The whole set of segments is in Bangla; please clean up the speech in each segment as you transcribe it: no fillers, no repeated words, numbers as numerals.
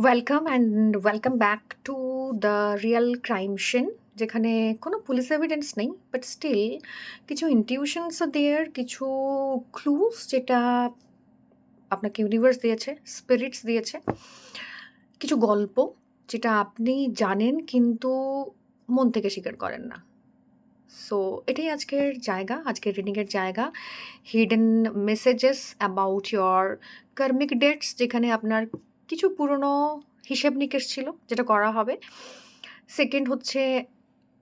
Welcome and welcome back to the real crime scene, যেখানে কোনো পুলিশ এভিডেন্স নেই, বাট স্টিল কিছু ইনটিউশনস আর দেয়ার, কিছু ক্লুজ যেটা আপনাকে ইউনিভার্স দিয়েছে, স্পিরিটস দিয়েছে, কিছু গল্প যেটা আপনি জানেন কিন্তু মন থেকে স্বীকার করেন না। সো এটাই আজকের জায়গা, আজকের রিডিংয়ের জায়গা। Hidden messages about your karmic dates, যেখানে আপনার কিছু পুরনো হিসেব নিকেশ ছিল যেটা করা হবে। সেকেন্ড হচ্ছে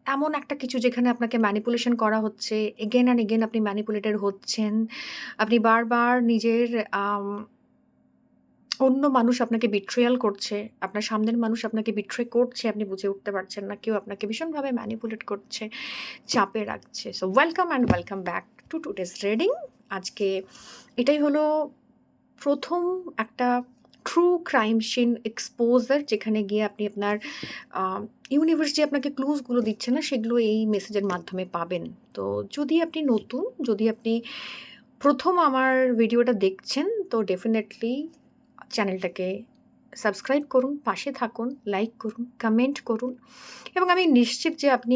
এমন একটা কিছু যেখানে আপনাকে ম্যানিপুলেশন করা হচ্ছে, এগেন অ্যান্ড এগেন আপনি ম্যানিপুলেটেড হচ্ছেন। আপনি বারবার নিজের অন্য মানুষ আপনাকে বিট্রেয়াল করছে, আপনার সামনের মানুষ আপনাকে বিট্রে করছে, আপনি বুঝে উঠতে পারছেন না। কেউ আপনাকে ভীষণভাবে ম্যানিপুলেট করছে, চাপে রাখছে। So welcome and welcome back two today's reading. আজকে এটাই হলো প্রথম একটা ট্রু ক্রাইম সিন এক্সপোজার, যেখানে গিয়ে আপনি আপনার ইউনিভার্স যে আপনাকে ক্লুজগুলো দিচ্ছে না, সেগুলো এই মেসেজের মাধ্যমে পাবেন। তো যদি আপনি নতুন, যদি আপনি প্রথম আমার ভিডিওটা দেখছেন, তো ডেফিনেটলি চ্যানেলটাকে সাবস্ক্রাইব করুন, পাশে থাকুন, লাইক করুন, কমেন্ট করুন। এবং আমি নিশ্চিত যে আপনি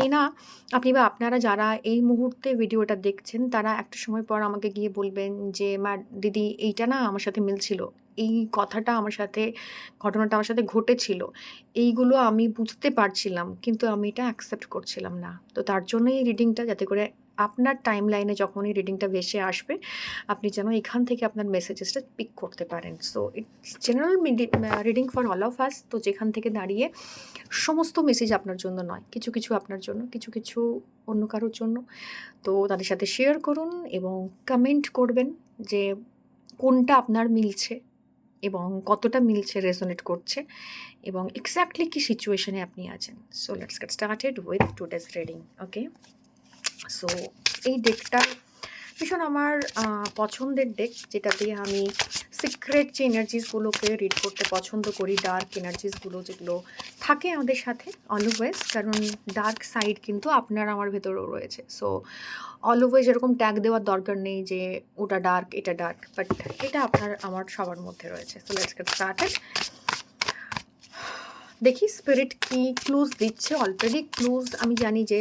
বা আপনারা যারা এই মুহূর্তে ভিডিওটা দেখছেন, তারা একটা সময় পর আমাকে গিয়ে বলবেন যে, "মা, দিদি, এইটা না আমার সাথে মিলছিল। এই কথাটা আমার সাথে, ঘটনাটা আমার সাথে ঘটেছিল। এইগুলো আমি বুঝতে পারছিলাম, কিন্তু আমি এটা অ্যাকসেপ্ট করছিলাম না।" তো তার জন্যই এই রিডিংটা, যাতে করে আপনার টাইমলাইনে যখন এই রিডিংটা ভেসে আসবে, আপনি যেন এখান থেকে আপনার মেসেজেসটা পিক করতে পারেন। So it's general reading for all of us. তো যেখান থেকে দাঁড়িয়ে সমস্ত মেসেজ আপনার জন্য নয়, কিছু কিছু আপনার জন্য, কিছু কিছু অন্য কারোর জন্য। তো তাদের সাথে শেয়ার করুন এবং কমেন্ট করবেন যে কোনটা আপনার মিলছে এবং কতটা মিলছে, রেজোনেট করছে, এবং এক্স্যাক্টলি কি সিচুয়েশনে আপনি আছেন। So let's get started with today's reading. Okay, so এই ডেকটা ভীষণ আমার পছন্দের ডেক, যেটা দিয়ে আমি সিক্রেট যে এনার্জিসগুলোকে রিড করতে পছন্দ করি, ডার্ক এনার্জিসগুলো যেগুলো থাকে আমাদের সাথে অলওয়েজ, কারণ ডার্ক সাইড কিন্তু আপনার আমার ভেতরেও রয়েছে। সো অলওয়েজ এরকম ট্যাগ দেওয়ার দরকার নেই যে ওটা ডার্ক, এটা ডার্ক, বাট এটা আপনার আমার সবার মধ্যে রয়েছে। So let's get started. দেখি স্পিরিট কি ক্লুজ দিচ্ছে। অলরেডি ক্লুজ আমি জানি যে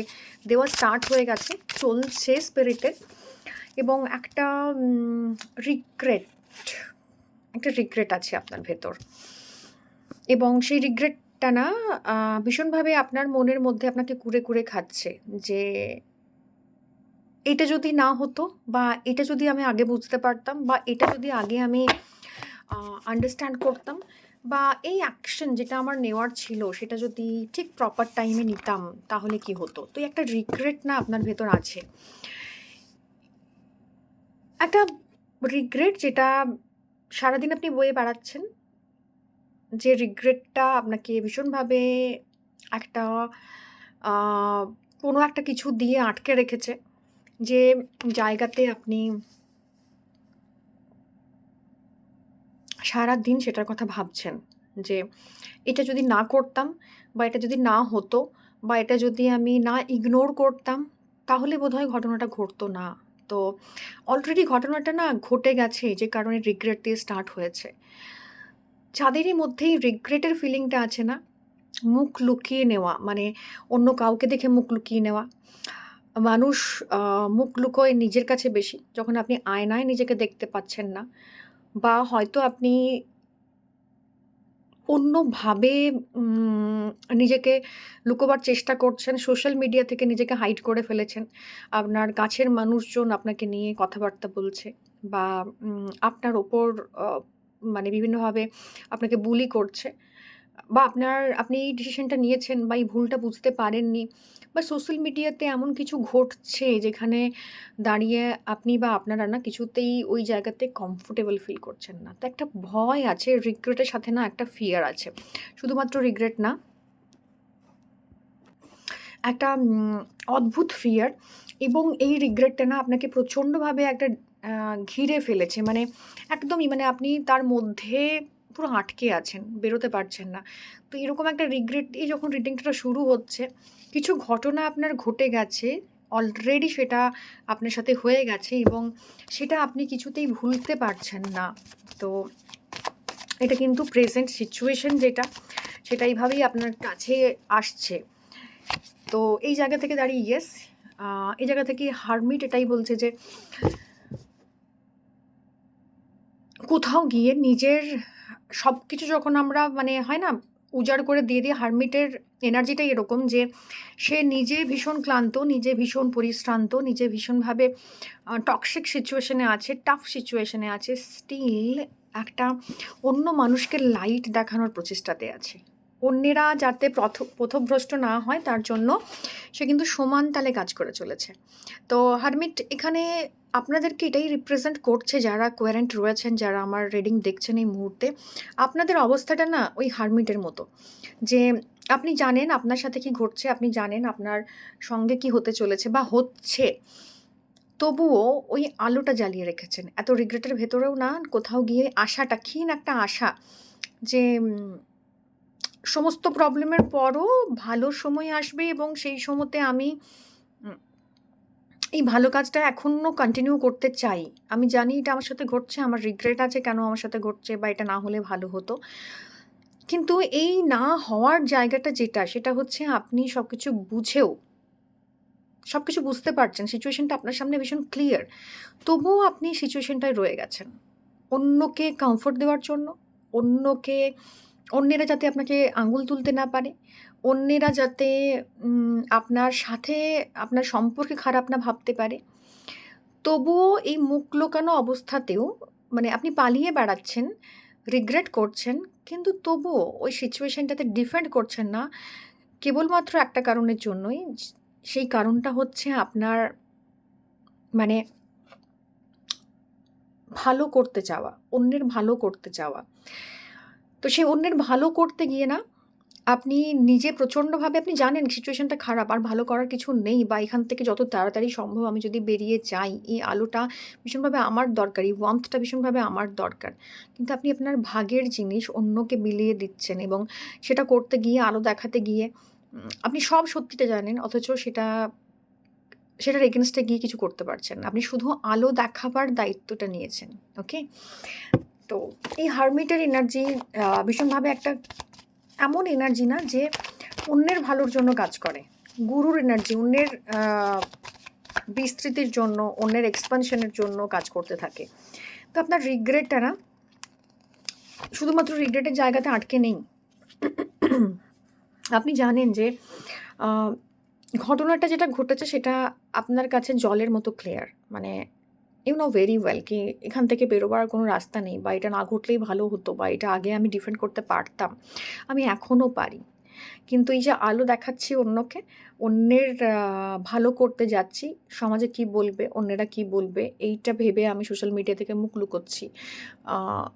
দেওয়া স্টার্ট হয়ে গেছে, চলছে স্পিরিটের। এবং একটা রিগ্রেট, একটা রিগ্রেট আছে আপনার ভেতর, এবং সেই রিগ্রেটটা না ভীষণভাবে আপনার মনের মধ্যে আপনাকে কুরে কুরে খাচ্ছে যে এটা যদি না হতো, বা এটা যদি আমি আগে বুঝতে পারতাম, বা এটা যদি আগে আমি আন্ডারস্ট্যান্ড করতাম, বা এই অ্যাকশন যেটা আমার নেওয়ার ছিল সেটা যদি ঠিক প্রপার টাইমে নিতাম, তাহলে কি হতো। তো একটা রিগ্রেট না আপনার ভেতর আছে, একটা রিগ্রেট যেটা সারাদিন আপনি বয়ে বেড়াচ্ছেন, যে রিগ্রেটটা আপনাকে ভীষণভাবে একটা কোনো একটা কিছু দিয়ে আটকে রেখেছে, যে জায়গাতে আপনি সারাদিন সেটার কথা ভাবছেন যে এটা যদি না করতাম, বা এটা যদি না হতো, বা এটা যদি আমি না ইগনোর করতাম, তাহলে বোধহয় ঘটনাটা ঘটতো না। তো অলরেডি ঘটনাটা না ঘটে গেছে, যে কারণে রিগ্রেট দিয়ে স্টার্ট হয়েছে। যাদেরই মধ্যেই রিগ্রেটের ফিলিংটা আছে না, মুখ লুকিয়ে নেওয়া, মানে অন্য কাউকে দেখে মুখ লুকিয়ে নেওয়া। মানুষ মুখ লুকোয় নিজের কাছে বেশি, যখন আপনি আয়নায় নিজেকে দেখতে পাচ্ছেন না, বা হয়তো আপনি অন্যভাবে উম নিজেকে লুকোবার চেষ্টা করছেন, সোশ্যাল মিডিয়া থেকে নিজেকে হাইড করে ফেলেছেন। আপনার কাছের মানুষজন আপনাকে নিয়ে কথাবার্তা বলছে, বা আপনার ওপর আ মানে বিভিন্নভাবে আপনাকে বুলি করছে, বা আপনি এই ডিসিশনটা নিয়েছেন বা এই ভুলটা বুঝতে পারেননি, বা সোশ্যাল মিডিয়াতে এমন কিছু ঘটছে যেখানে দাঁড়িয়ে আপনি বা আপনারা না কিছুতেই ওই জায়গাতে কমফোর্টেবল ফিল করছেন না। তো একটা ভয় আছে, রিগ্রেটের সাথে না একটা ফিয়ার আছে। শুধুমাত্র রিগ্রেট না, একটা অদ্ভুত ফিয়ার। এবং এই রিগ্রেটটা না আপনাকে প্রচণ্ডভাবে একটা আ ঘিরে ফেলেছে। মানে একদমই, মানে আপনি তার মধ্যে পুরো আটকে আছেন, বেরোতে পারছেন না। তো এরকম একটা রিগ্রেট দিয়ে যখন রিডিংটা শুরু হচ্ছে, কিছু ঘটনা আপনার ঘটে গেছে, অলরেডি সেটা আপনার সাথে হয়ে গেছে, এবং সেটা আপনি কিছুতেই ভুলতে পারছেন না। তো এটা কিন্তু প্রেজেন্ট সিচুয়েশন যেটা, সেটা এইভাবেই আপনার কাছে আসছে। তো এই জায়গা থেকে দাঁড়িয়ে ইয়েস, এই জায়গা থেকে হারমিট এটাই বলছে যে কোথাও গিয়ে নিজের সব কিছু যখন আমরা মানে হয় না উজাড় করে দিয়ে দিই, হারমিটের এনার্জিটাই এরকম যে সে নিজে ভীষণ ক্লান্ত, নিজে ভীষণ পরিশ্রান্ত, নিজে ভীষণভাবে টক্সিক সিচুয়েশনে আছে, টাফ সিচুয়েশনে আছে, স্টিল একটা অন্য মানুষকে লাইট দেখানোর প্রচেষ্টাতে আছে। অন্যেরা যাতে পথভ্রষ্ট না হয় তার জন্য সে কিন্তু সমান তালে কাজ করে চলেছে। তো হারমিট এখানে আপনাদেরকে এটাই রিপ্রেজেন্ট করছে, যারা কোয়ারেন্ট রয়েছেন, যারা আমার রিডিং দেখছেন এই মুহূর্তে, আপনাদের অবস্থাটা না ওই হারমিটের মতো, যে আপনি জানেন আপনার সাথে কি ঘটছে, আপনি জানেন আপনার সঙ্গে কি হতে চলেছে বা হচ্ছে, তবুও ওই আলোটা জ্বালিয়ে রেখেছেন। এত রিগ্রেটের ভেতরেও না কোথাও গিয়ে আশাটা, ক্ষীণ একটা আশা যে সমস্ত প্রবলেমের পরও ভালো সময় আসবে এবং সেই সময়তে আমি এই ভালো কাজটা এখনও কন্টিনিউ করতে চাই। আমি জানি এটা আমার সাথে ঘটছে, আমার রিগ্রেট আছে কেন আমার সাথে ঘটছে, বা এটা না হলে ভালো হতো। কিন্তু এই না হওয়ার জায়গাটা যেটা, সেটা হচ্ছে আপনি সবকিছু বুঝেও, সবকিছু বুঝতে পারছেন, সিচুয়েশনটা আপনার সামনে ভীষণ ক্লিয়ার, তবুও আপনি সিচুয়েশনটায় রয়ে গেছেন অন্যকে কমফোর্ট দেওয়ার জন্য, অন্যকে, অন্যেরা যাতে আপনাকে আঙুল তুলতে না পারে, অন্যেরা যাতে আপনার সাথে আপনার সম্পর্কে খারাপ না ভাবতে পারে। তবুও এই মুখ লুকানো অবস্থাতেও মানে আপনি পালিয়ে বেড়াচ্ছেন, রিগ্রেট করছেন, কিন্তু তবুও ওই সিচুয়েশনটাতে ডিফেন্ড করছেন না কেবলমাত্র একটা কারণের জন্যই। সেই কারণটা হচ্ছে আপনার মানে ভালো করতে চাওয়া, অন্যের ভালো করতে চাওয়া। তো সেই অন্যের ভালো করতে গিয়ে না আপনি নিজে প্রচণ্ডভাবে আপনি জানেন সিচুয়েশনটা খারাপ, আর ভালো করার কিছু নেই, বা এখান থেকে যত তাড়াতাড়ি সম্ভব আমি যদি বেরিয়ে যাই, এই আলোটা ভীষণভাবে আমার দরকার, এই ওয়ার্মথটা ভীষণভাবে আমার দরকার। কিন্তু আপনি আপনার ভাগের জিনিস অন্যকে বিলিয়ে দিচ্ছেন এবং সেটা করতে গিয়ে, আলো দেখাতে গিয়ে আপনি সব সত্যিটা জানেন, অথচ সেটার এগেনস্টে গিয়ে কিছু করতে পারছেন না। আপনি শুধু আলো দেখাবার দায়িত্বটা নিয়েছেন। ওকে? তো এই হারমিটের এনার্জি ভীষণভাবে একটা এমন এনার্জি না যে অন্যের ভালোর জন্য কাজ করে, গুরুর এনার্জি, অন্যের বিস্তৃতির জন্য, অন্যের এক্সপানশনের জন্য কাজ করতে থাকে। তো আপনার রিগ্রেটটা না শুধুমাত্র রিগ্রেটের জায়গাতে আটকে নেই। আপনি জানেন যে ঘটনাটা যেটা ঘটেছে সেটা আপনার কাছে জলের মতো ক্লিয়ার, মানে ইউ নো ভেরি ওয়েল কি এখান থেকে বেরোবার কোনো রাস্তা নেই, বা এটা না ঘটলেই ভালো হতো, বা এটা আগে আমি ডিফেন্ড করতে পারতাম, আমি এখনও পারি। কিন্তু এই যে আলো দেখাচ্ছি অন্যকে, অন্যের ভালো করতে যাচ্ছি, সমাজে কি বলবে, অন্যেরা কি বলবে, এইটা ভেবে আমি সোশ্যাল মিডিয়া থেকে মুখ লুকোচ্ছি,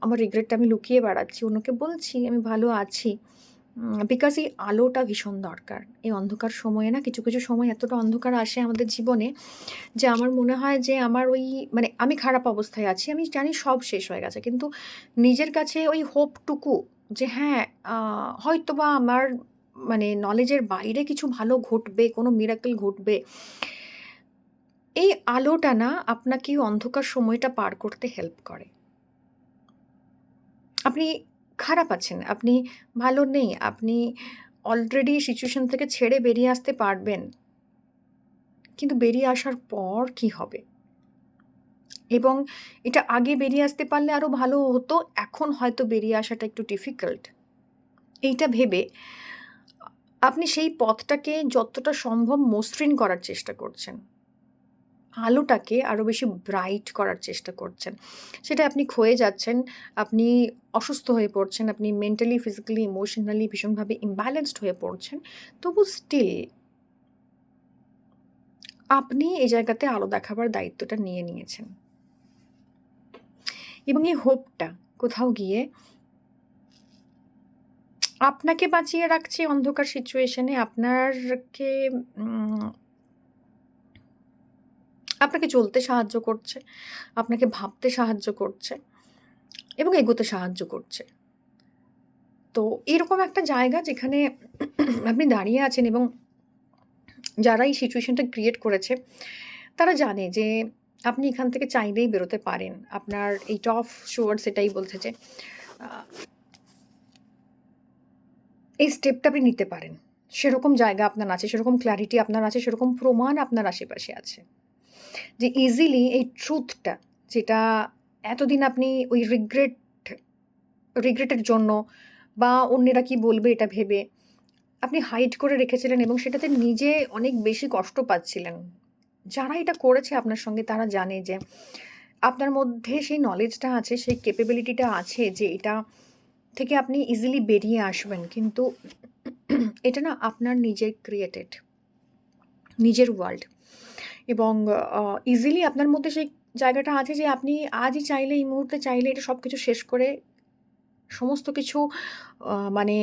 আমার রিগ্রেটটা আমি লুকিয়ে বেড়াচ্ছি, অন্যকে বলছি আমি ভালো আছি, বিকজ এই আলোটা ভীষণ দরকার। এই অন্ধকার সময়ে না কিছু কিছু সময় এতটা অন্ধকার আসে আমাদের জীবনে যে আমার মনে হয় যে আমার ওই মানে আমি খারাপ অবস্থায় আছি, আমি জানি সব শেষ হয়ে গেছে, কিন্তু নিজের কাছে ওই হোপটুকু যে হ্যাঁ হয়তোবা আমার মানে নলেজের বাইরে কিছু ভালো ঘটবে, কোনো মিরাকেল ঘটবে, এই আলোটা না আপনাকে এই অন্ধকার সময়টা পার করতে হেল্প করে। আপনি খারাপ আছেন, আপনি ভালো নেই, আপনি অলরেডি সিচুয়েশন থেকে ছেড়ে বেরিয়ে আসতে পারবেন, কিন্তু বেরিয়ে আসার পর কি হবে, এবং এটা আগে বেরিয়ে আসতে পারলে আরও ভালো হতো, এখন হয়তো বেরিয়ে আসাটা একটু ডিফিকাল্ট, এইটা ভেবে আপনি সেই পথটাকে যতটা সম্ভব মসৃণ করার চেষ্টা করছেন, আলোটাকে আরও বেশি ব্রাইট করার চেষ্টা করছেন। সেটা আপনি ক্ষয়ে যাচ্ছেন, আপনি অসুস্থ হয়ে পড়ছেন, আপনি মেন্টালি, ফিজিক্যালি, ইমোশনালি ভীষণভাবে ইমব্যালেন্সড হয়ে পড়ছেন, তবু স্টিল আপনি এই জায়গাতে আলো দেখাবার দায়িত্বটা নিয়ে নিয়েছেন, এবং এই হোপটা কোথাও গিয়ে আপনাকে বাঁচিয়ে রাখছে অন্ধকার সিচুয়েশনে, আপনাকে চলতে সাহায্য করছে, আপনাকে ভাবতে সাহায্য করছে এবং এগোতে সাহায্য করছে। তো এরকম একটা জায়গা যেখানে আপনি দাঁড়িয়ে আছেন, এবং যারা এই সিচুয়েশনটা ক্রিয়েট করেছে তারা জানে যে আপনি এখান থেকে চাইলেই বেরোতে পারেন। আপনার এই টপ শোয়ার্স এটাই বলছে যে এই স্টেপটা আপনি নিতে পারেন। সেরকম জায়গা আপনার আছে, সেরকম ক্ল্যারিটি আপনার আছে, সেরকম প্রমাণ আপনার আশেপাশে আছে। যে ইজিলি এই ট্রুথটা, যেটা এতদিন আপনি ওই রিগ্রেটের জন্য বা অন্যেরা কি বলবে এটা ভেবে আপনি হাইড করে রেখেছিলেন এবং সেটাতে নিজে অনেক বেশি কষ্ট পাচ্ছিলেন। যারা এটা করেছে আপনার সঙ্গে তারা জানে যে আপনার মধ্যে সেই নলেজটা আছে, সেই ক্যাপাবিলিটিটা আছে যে এটা থেকে আপনি ইজিলি বেরিয়ে আসবেন। কিন্তু এটা না আপনার নিজের ক্রিয়েটেড, নিজের ওয়ার্ল্ড এবং ইজিলি আপনার মধ্যে সেই জায়গাটা আছে যে আপনি আজই চাইলে, এই মুহূর্তে চাইলে এটা সবকিছু শেষ করে সমস্ত কিছু মানে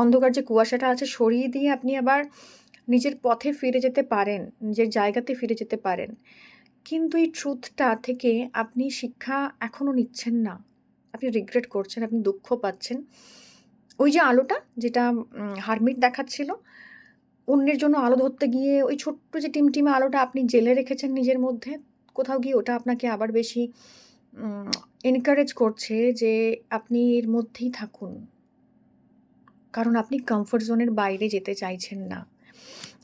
অন্ধকার যে কুয়াশাটা আছে সরিয়ে দিয়ে আপনি আবার নিজের পথে ফিরে যেতে পারেন, নিজের জায়গাতে ফিরে যেতে পারেন। কিন্তু এই ট্রুথটা থেকে আপনি শিক্ষা এখনও নিচ্ছেন না। আপনি রিগ্রেট করছেন, আপনি দুঃখ পাচ্ছেন। ওই যে আলোটা যেটা হারমিট দেখাচ্ছিল, অন্যের জন্য আলো ধরতে গিয়ে ওই ছোট্ট যে টিমটিমে আলোটা আপনি জ্বেলে রেখেছেন নিজের মধ্যে, কোথাও গিয়ে ওটা আপনাকে আবার বেশি এনকারেজ করছে যে আপনি এর মধ্যেই থাকুন। কারণ আপনি কমফোর্ট জোনের বাইরে যেতে চাইছেন না।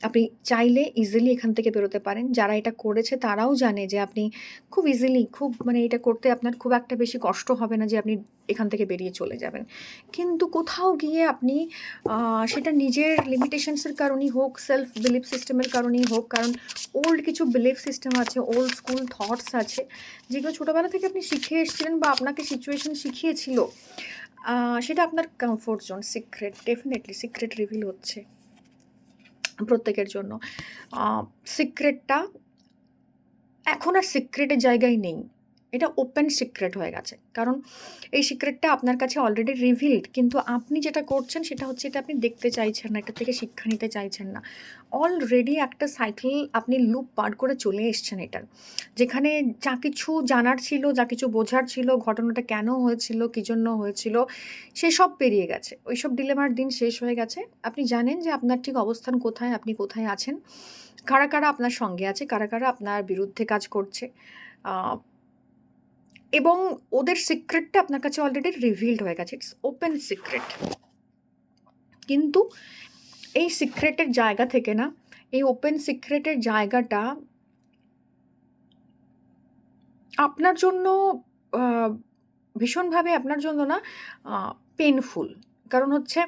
আপনি চাইলে ইজিলি এখান থেকে বেরোতে পারেন। যারা এটা করেছে তারাও জানে যে আপনি খুব ইজিলি, খুব মানে এটা করতে আপনার খুব একটা বেশি কষ্ট হবে না যে আপনি এখান থেকে বেরিয়ে চলে যাবেন। কিন্তু কোথাও গিয়ে আপনি সেটা নিজের লিমিটেশনসের কারণেই হোক, সেলফ বিলিফ সিস্টেমের কারণেই হোক, কারণ ওল্ড কিছু বিলিফ সিস্টেম আছে, ওল্ড স্কুল থটস আছে, যেগুলো ছোটোবেলা থেকে আপনি শিখে এসেছিলেন বা আপনাকে সিচুয়েশন শিখিয়েছিল। সেটা আপনার comfort zone, secret, definitely secret reveal হচ্ছে প্রত্যেকের জন্য। সিক্রেটটা এখন আর সিক্রেটের জায়গায় নেই। এটা ওপেন সিক্রেট হয়ে গেছে। কারণ এই সিক্রেটটা আপনার কাছে অলরেডি রিভিলড, কিন্তু আপনি যেটা করছেন সেটা হচ্ছে এটা আপনি দেখতে চাইছেন না, এটা থেকে শিক্ষা নিতে চাইছেন না। অলরেডি একটা সাইকেল আপনি লুপ পার করে চলে এসছেন এটার। যেখানে যা কিছু জানার ছিল, যা কিছু বোঝার ছিল, ঘটনাটা কেন হয়েছিল, কী জন্য হয়েছিল, সেসব পেরিয়ে গেছে। ওইসব ডিলেমার দিন শেষ হয়ে গেছে। আপনি জানেন যে আপনার ঠিক অবস্থান কোথায়, আপনি কোথায় আছেন, কারা, কারা আপনার সঙ্গে আছে, কারা, কারা আপনার বিরুদ্ধে কাজ করছে। আ এবং ওদের সিক্রেটটা আপনার কাছে অলরেডি রিভিলড হয়ে গেছে। It's open secret. কিন্তু এই সিক্রেটের জায়গা থেকে না, এই ওপেন সিক্রেটের জায়গাটা আপনার জন্য আ ভীষণভাবে আপনার জন্য না আ পেইনফুল। কারণ হচ্ছে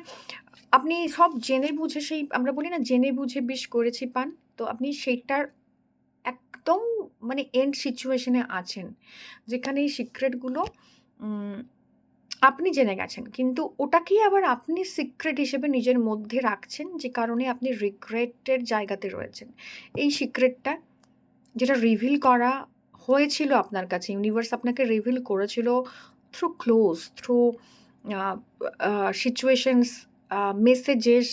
আপনি সব জেনে বুঝে, সেই আমরা বলি না জেনে বুঝে বিষ করেছি পান। তো আপনি সেইটার একদম মানে এন্ড সিচুয়েশন এ আছেন। যেখানে এই সিক্রেটগুলো উম আপনি জেনে গেছেন। কিন্তু ওটাকেই আবার আপনি সিক্রেট হিসেবে নিজের মধ্যে রাখছেন, যে কারণে আপনি রিগ্রেট এর জায়গাতে রয়েছেন। এই সিক্রেটটা যেটা রিভিল করা হয়েছিল আপনার কাছে, ইউনিভার্স আপনাকে রিভিল করেছিল through close, through a a situations, messages,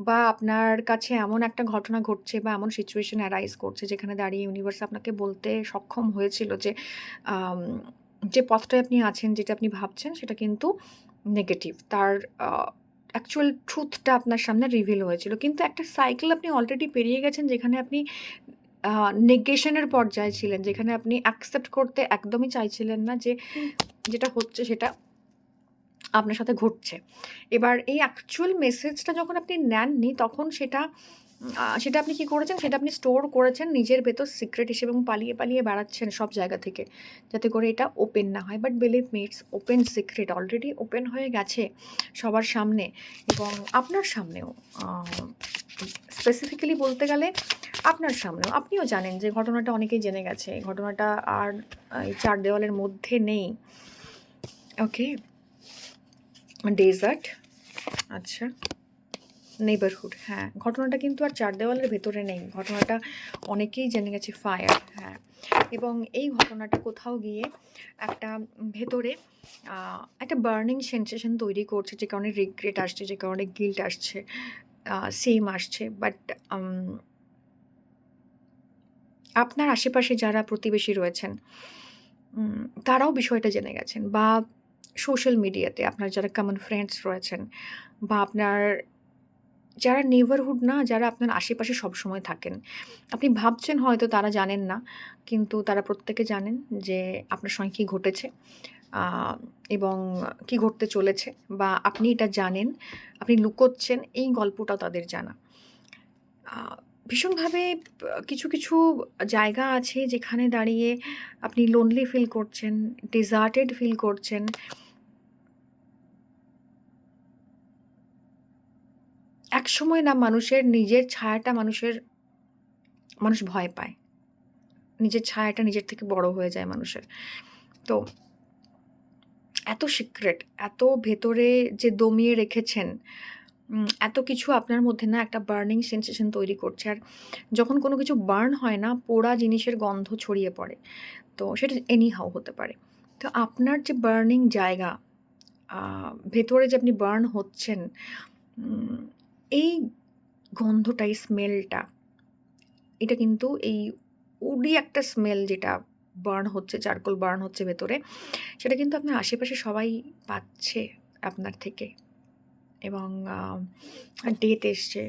বা আপনার কাছে এমন একটা ঘটনা ঘটছে বা এমন সিচুয়েশন অ্যারাইজ করছে যেখানে দাঁড়িয়ে ইউনিভার্স আপনাকে বলতে সক্ষম হয়েছিল যে আম যে পথটায় আপনি আছেন, যেটা আপনি ভাবছেন সেটা কিন্তু নেগেটিভ। তার আ অ্যাকচুয়াল ট্রুথটা আপনার সামনে রিভিল হয়েছিল। কিন্তু একটা সাইকেল আপনি অলরেডি পেরিয়ে গেছেন যেখানে আপনি আ নেগেশন এর পর্যায়ে ছিলেন। যেখানে আপনি অ্যাকসেপ্ট করতে একদমই চাইছিলেন না যে যেটা হচ্ছে সেটা আপনার সাথে ঘটছে। এবার এই অ্যাকচুয়াল মেসেজটা যখন আপনি নেননি তখন সেটা আপনি কি করেছেন? সেটা আপনি স্টোর করেছেন নিজের ভেতর সিক্রেট হিসেবে এবং পালিয়ে, পালিয়ে বেড়াচ্ছেন সব জায়গা থেকে। যাতে করে এটা ওপেন না হয়। But believe me, it's open secret, already open হয়ে গেছে সবার সামনে এবং আপনার সামনেও। আ স্পেসিফিক্যালি বলতে গেলে আপনার সামনেও। আপনিও জানেন যে ঘটনাটা অনেকেই জেনে গেছে। ঘটনাটা আর এই ৪ দেওয়ালের মধ্যে নেই। ওকে? ডেজার্ট, আচ্ছা, নেইবারহুড, হ্যাঁ, ঘটনাটা কিন্তু আর ৪ দেওয়ালের ভেতরে নেই। ঘটনাটা অনেকেই জেনে গেছে, ফায়ার, হ্যাঁ। এবং এই ঘটনাটা কোথাও গিয়ে একটা ভেতরে একটা বার্নিং সেনসেশন তৈরি করছে, যে কারণে রিগ্রেট আসছে, যে কারণে গিল্ট আসছে, সেম আসছে। বাট আপনার আশেপাশে যারা প্রতিবেশী রয়েছেন, তারাও বিষয়টা জেনে গেছেন, বা সোশ্যাল মিডিয়াতে আপনার যারা কমন ফ্রেন্ডস রয়েছেন, বা আপনার যারা নেইবারহুড না, যারা আপনার আশেপাশে সবসময় থাকেন। আপনি ভাবছেন হয়তো তারা জানেন না, কিন্তু তারা প্রত্যেকে জানেন যে আপনার সঙ্গে কী ঘটেছে। এবং কি ঘটতে চলেছে বা আপনি এটা জানেন, আপনি লুকোচ্ছেন, এই গল্পটাও তাদের জানা। আ ভীষণভাবে কিছু, কিছু জায়গা আছে যেখানে দাঁড়িয়ে আপনি লোনলি ফিল করছেন, ডিজার্টেড ফিল করছেন। একসময় না মানুষের নিজের ছায়াটা মানুষ ভয় পায়। নিজের ছায়াটা নিজের থেকে বড় হয়ে যায় মানুষের। তো এত সিক্রেট, এত ভেতরে যে দমিয়ে রেখেছেন, এত কিছু আপনার মধ্যে না একটা বার্নিং সেনসেশন তৈরি করছে। আর যখন কোনো কিছু বার্ন হয় না, পোড়া জিনিসের গন্ধ ছড়িয়ে পড়ে। তো সেটা এনি হাউ হতে পারে। তো আপনার যে বার্নিং জায়গা, আ ভেতরে যে আপনি বার্ন হচ্ছেন, উম এই গন্ধটা, এই স্মেলটা, এটা কিন্তু এই উডি একটা স্মেল যেটা বার্ন হচ্ছে, চারকোল বার্ন হচ্ছে ভেতরে, সেটা কিন্তু আপনার আশেপাশে সবাই পাচ্ছে আপনার থেকে। এবং ডেথ এসছে,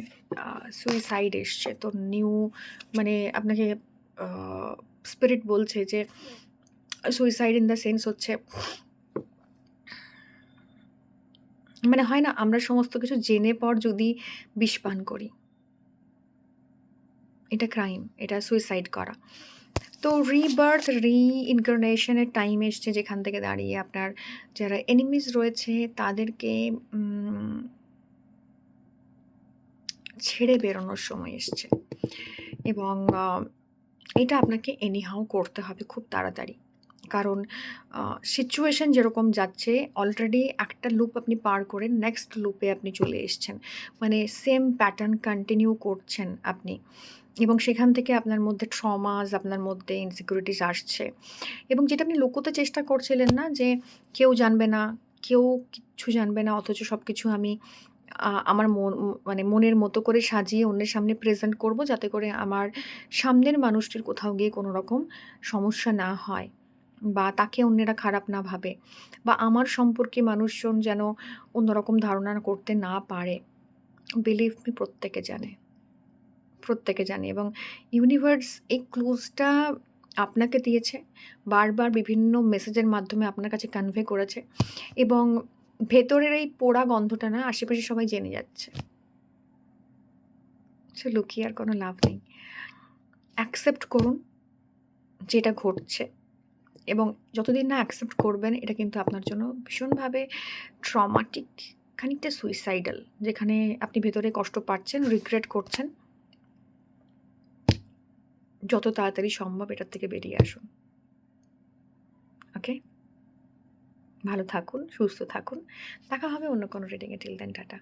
সুইসাইড এসছে। তো মানে আপনাকে আ স্পিরিট বলছে যে সুইসাইড ইন দ্য সেন্স হচ্ছে, মানে হয় না আমরা সমস্ত কিছু জেনে পর যদি বিষ পান করি, এটা ক্রাইম, এটা সুইসাইড করা। তো রিবার্থ, রিইনকার্নেশন এর টাইম এসছে যেখান থেকে দাঁড়িয়ে আপনার যারা এনিমিজ রয়েছে তাদেরকে উম ছেড়ে বেরোনোর সময় এসছে। এবং এটা আপনাকে এনিহাউ করতে হবে খুব তাড়াতাড়ি। কারণ সিচুয়েশন যেরকম যাচ্ছে, অলরেডি একটা লুপ আপনি পার করে নেক্সট লুপে আপনি চলে এসছেন। মানে সেম প্যাটার্ন কন্টিনিউ করছেন আপনি। এবং সেখান থেকে আপনার মধ্যে ট্রমাস, আপনার মধ্যে ইনসিকিউরিটিস আসছে। এবং যেটা আপনি লুকোতে চেষ্টা করছিলেন না যে কেউ জানবে না, কেউ কিচ্ছু জানবে না, অথচ সবকিছু আমি আমার মানে মনের মতো করে সাজিয়ে অন্যের সামনে প্রেজেন্ট করব, যাতে করে আমার সামনের মানুষটির কোথাও গিয়ে কোনো রকম সমস্যা না হয় বা তাকে অন্যেরা খারাপ না ভাবে বা আমার সম্পর্কে মানুষজন যেন অন্যরকম ধারণা করতে না পারে। বিলিভ মি, প্রত্যেকে জানে, প্রত্যেকে জানে। এবং ইউনিভার্স এই ক্লুজটা আপনাকে দিয়েছে, বারবার বিভিন্ন মেসেজের মাধ্যমে আপনার কাছে কনভে করেছে। এবং ভেতরের এই পোড়া গন্ধটা না আশেপাশে সবাই জেনে যাচ্ছে। সো লুকিয়ে আর কোনো লাভ নেই। অ্যাকসেপ্ট করুন যেটা ঘটছে। এবং যতদিন না অ্যাকসেপ্ট করবেন, এটা কিন্তু আপনার জন্য ভীষণভাবে ট্রমাটিক, খানিকটা সুইসাইডাল, যেখানে আপনি ভেতরে কষ্ট পাচ্ছেন, রিগ্রেট করছেন। যত তাড়াতাড়ি সম্ভব এটার থেকে বেরিয়ে আসুন। ওকে? ভালো থাকুন, সুস্থ থাকুন। দেখা হবে অন্য কোনো রিডিংয়ে। Till then tata.